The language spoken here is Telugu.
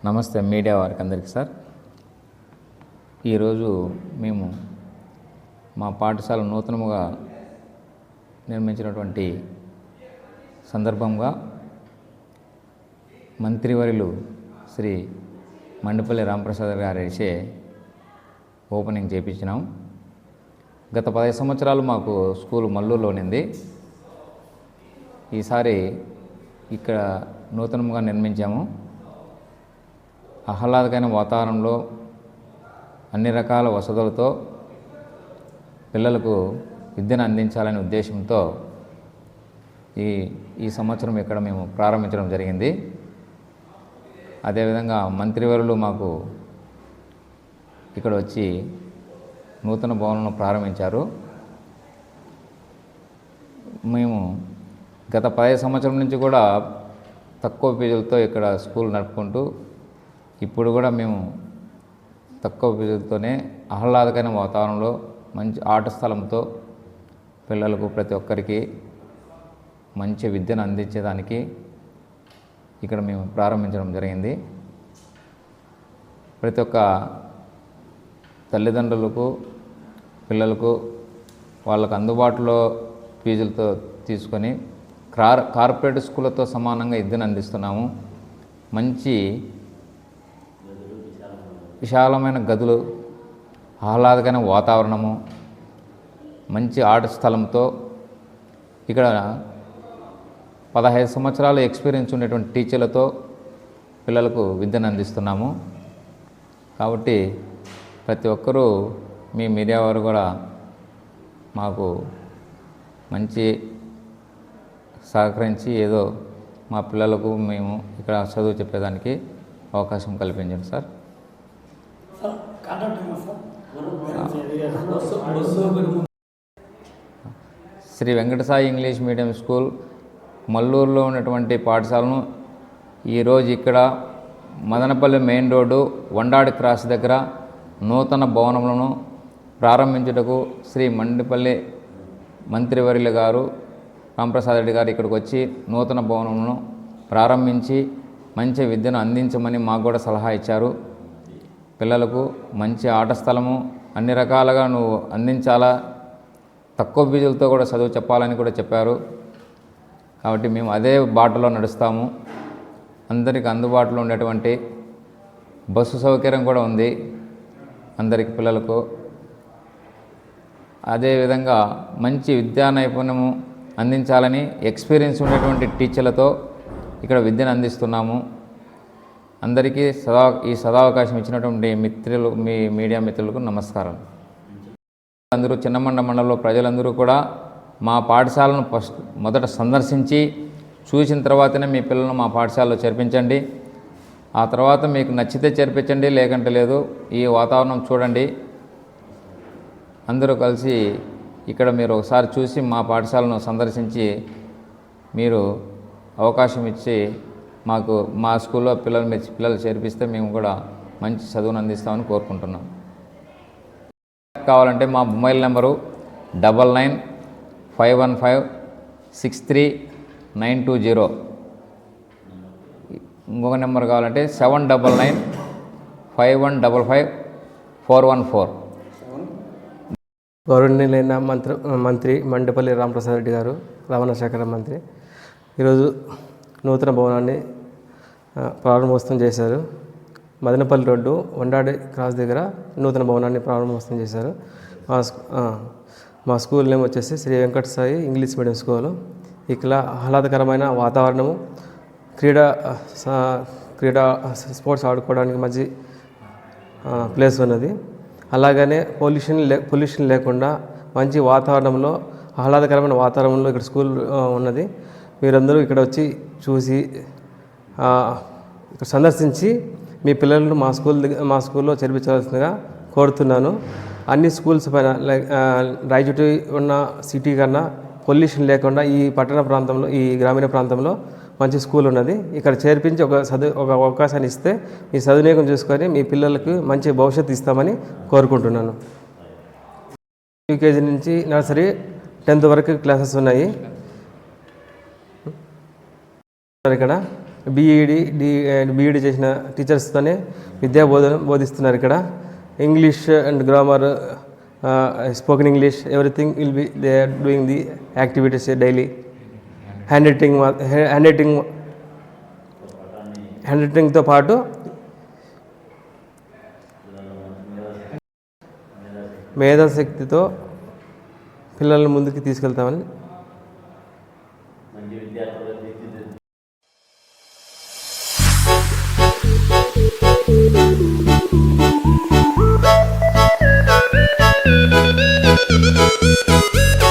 నమస్తే మీడియా వారికి అందరికీ సార్. ఈరోజు మేము మా పాఠశాల నూతనముగా నిర్మించినటువంటి సందర్భంగా మంత్రివర్యులు శ్రీ మండిపల్లి రామప్రసాద్ గారిచే ఓపెనింగ్ చేయించినాం. గత 10 సంవత్సరాలు మాకు స్కూల్ మల్లూరులో ఉంది. ఈసారి ఇక్కడ నూతనంగా నిర్మించాము. ఆహ్లాదకరమైన వాతావరణంలో అన్ని రకాల వసతులతో పిల్లలకు విద్యను అందించాలనే ఉద్దేశంతో ఈ సంవత్సరం ఇక్కడ మేము ప్రారంభించడం జరిగింది. అదేవిధంగా మంత్రివర్యులు మాకు ఇక్కడ వచ్చి నూతన భవనం ప్రారంభించారు. మేము గత 10 సంవత్సరం నుంచి కూడా తక్కువ ఫీజులతో ఇక్కడ స్కూల్ నడుపుకుంటూ ఇప్పుడు కూడా మేము తక్కువ ఫీజులతోనే ఆహ్లాదకరమైన వాతావరణంలో మంచి ఆట స్థలంతో పిల్లలకు ప్రతి ఒక్కరికి మంచి విద్యను అందించేదానికి ఇక్కడ మేము ప్రారంభించడం జరిగింది. ప్రతి ఒక్క తల్లిదండ్రులకు పిల్లలకు వాళ్ళకు అందుబాటులో ఫీజులతో తీసుకొని కార్పొరేట్ స్కూళ్ళతో సమానంగా విద్యను అందిస్తున్నాము. మంచి విశాలమైన గదులు, ఆహ్లాదకరమైన వాతావరణము, మంచి ఆట స్థలంతో ఇక్కడ 15 సంవత్సరాలు ఎక్స్పీరియన్స్ ఉండేటువంటి టీచర్లతో పిల్లలకు విద్యను అందిస్తున్నాము. కాబట్టి ప్రతి ఒక్కరూ మీ మీడియా వారు కూడా మాకు మంచి సహకరించి ఏదో మా పిల్లలకు మేము ఇక్కడ చదువు చెప్పేదానికి అవకాశం కల్పించండి sir. Sri Venkatasai English medium school మల్లూరులో ఉన్నటువంటి పాఠశాలను ఈరోజు ఇక్కడ Madanapalle main road Vandadi cross దగ్గర నూతన భవనములను ప్రారంభించుటకు శ్రీ మండిపల్లి మంత్రివర్యులు గారు రామప్రసాద్ రెడ్డి గారు ఇక్కడికి వచ్చి నూతన భవనములను ప్రారంభించి మంచి విద్యను అందించమని మాకు కూడా సలహా ఇచ్చారు. పిల్లలకు మంచి ఆట స్థలము అన్ని రకాలుగా నువ్వు అందించాలా, తక్కువ ఫీజులతో కూడా చదువు చెప్పాలని కూడా చెప్పారు. కాబట్టి మేము అదే బాటలో నడుస్తాము. అందరికి అందుబాటులో ఉండేటువంటి బస్సు సౌకర్యం కూడా ఉంది అందరికి పిల్లలకు. అదేవిధంగా మంచి విద్యా నైపుణ్యము అందించాలని ఎక్స్పీరియన్స్ ఉండేటువంటి టీచర్లతో ఇక్కడ విద్యను అందిస్తున్నాము. అందరికీ ఈ సదావకాశం ఇచ్చినటువంటి మిత్రులు, మీ మీడియా మిత్రులకు నమస్కారం. అందరూ చిన్నమండ మండలంలో ప్రజలందరూ కూడా మా పాఠశాలను మొదట సందర్శించి చూసిన తర్వాతనే మీ పిల్లలను మా పాఠశాలలో చేర్పించండి. ఆ తర్వాత మీకు నచ్చితే చేర్పించండి, లేకంటే లేదు. ఈ వాతావరణం చూడండి. అందరూ కలిసి ఇక్కడ మీరు ఒకసారి చూసి మా పాఠశాలను సందర్శించి మీరు అవకాశం ఇచ్చి మాకు మా స్కూల్లో పిల్లలు చేర్పిస్తే మేము కూడా మంచి చదువును అందిస్తామని కోరుకుంటున్నాం. కావాలంటే మా మొబైల్ నెంబరు 9951563920. ఇంకొక నెంబర్ కావాలంటే 7995555414. గౌరవనీయులైన మంత్రి మండిపల్లి రామప్రసాద్ రెడ్డి గారు, రవాణా శాఖ మంత్రి, ఈరోజు నూతన భవనాన్ని ప్రారంభోత్సవం చేశారు. మదనపల్లి రోడ్డు వండాడి క్రాస్ దగ్గర నూతన భవనాన్ని ప్రారంభోత్సవం చేశారు. మా స్కూల్ నేమ్ వచ్చేసి Shri Venkatasai English medium school. ఇక్కడ ఆహ్లాదకరమైన వాతావరణము, క్రీడా స్పోర్ట్స్ ఆడుకోవడానికి మంచి ప్లేస్ ఉన్నది. అలాగనే పొల్యూషన్ లేకుండా మంచి వాతావరణంలో, ఆహ్లాదకరమైన వాతావరణంలో ఇక్కడ స్కూల్ ఉన్నది. మీరందరూ ఇక్కడ వచ్చి చూసి ఇక్కడ సందర్శించి మీ పిల్లలను మా స్కూల్లో చేర్పించవలసిందిగా కోరుతున్నాను. అన్ని స్కూల్స్ పైన రాయచోటి ఉన్న సిటీ కన్నా పొల్యూషన్ లేకుండా ఈ పట్టణ ప్రాంతంలో, ఈ గ్రామీణ ప్రాంతంలో మంచి స్కూల్ ఉన్నది. ఇక్కడ చేర్పించి ఒక అవకాశాన్ని ఇస్తే మీ సద్వినియోగం చూసుకొని మీ పిల్లలకు మంచి భవిష్యత్తు ఇస్తామని కోరుకుంటున్నాను. యూకేజీ నుంచి నర్సరీ 10th వరకు క్లాసెస్ ఉన్నాయి. ఇక్కడ బీఈడి చేసిన టీచర్స్తోనే బోధిస్తున్నారు ఇక్కడ. English and grammar, spoken English, everything will be they are doing the activities daily. Hand రైటింగ్తో పాటు మేధాశక్తితో పిల్లల్ని ముందుకు తీసుకెళ్తామని Thank you.